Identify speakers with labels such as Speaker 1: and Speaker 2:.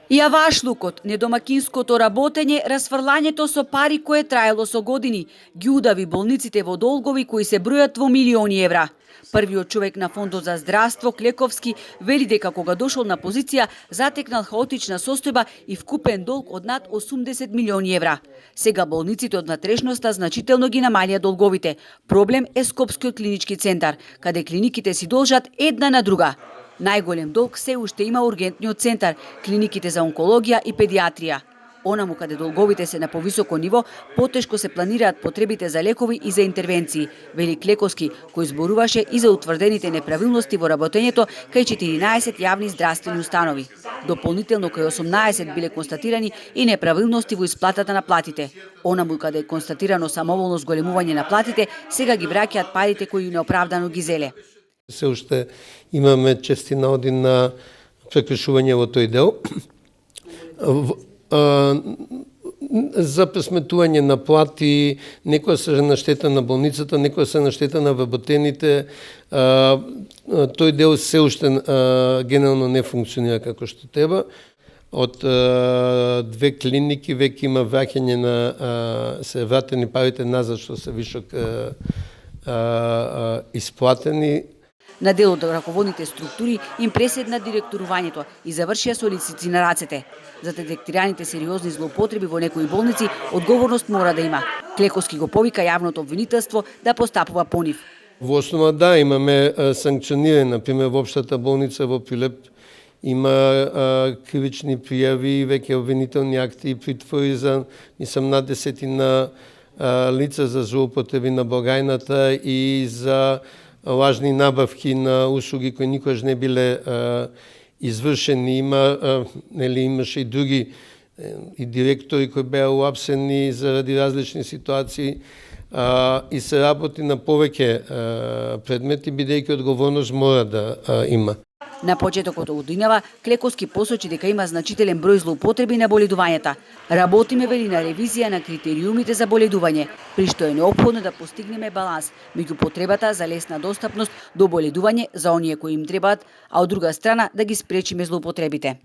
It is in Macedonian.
Speaker 1: Јавашлукот, недомакинското работење, расфрлањето со пари кое траело со години, ги удави болниците во долгови кои се бројат во милиони евра. Првиот човек на Фондот за здравство, Клековски, вели дека кога дошол на позиција, затекнал хаотична состојба и вкупен долг од над 80 милиони евра. Сега болниците од внатрешноста значително ги намалија долговите. Проблем е Скопскиот клинички центар, каде клиниките си должат една на друга. Најголем долг се уште има ургентниот центар, клиниките за онкологија и педиатрија. Онаму каде долговите се на повисоко ниво, потешко се планираат потребите за лекови и за интервенции, вели Клековски, кој зборуваше и за утврдените неправилности во работењето кај 14 јавни здравствени установи. Дополнително кај 18 биле констатирани и неправилности во исплатата на платите. Онаму каде е констатирано самоволно зголемување на платите, сега ги враќаат парите кои неоправдано ги зеле.
Speaker 2: Се уште имаме честина один на прекршување во тој дел. За пресметување на плати, некоја се на штета на болницата, некоја се на штета на вработените. Тој дел се уште генерално не функционира како што треба. Од две клиники веќе има враќање на се вратени парите назад што се вишок исплатени.
Speaker 1: На дел од раководните структури им преседна директорувањето и завршија со лицици на рацете. За детектираните сериозни злоупотреби во некои болници одговорност мора да има. Клековски го повика јавното обвинителство да постапува по нив.
Speaker 2: Во основа да, имаме санкционирање, например во општата болница во Прилеп има кривични пријави, веќе обвинителни акти и притвори за над 10 лица за злоупотреби на благајната и за лажни набавки на услуги кои никогаш не биле извршени. Имаше и други и директори кои беа уапсени заради различни ситуации и се работи на повеќе предмети, бидејќи одговорност мора да има.
Speaker 1: На почетокот од годинава, Клековски посочи дека има значителен број злоупотреби на боледувањата. Работиме, вели, на ревизија на критериумите за боледување, при што е неопходно да постигнеме баланс меѓу потребата за лесна достапност до боледување за оние кои им требаат, а од друга страна да ги спречиме злоупотребите.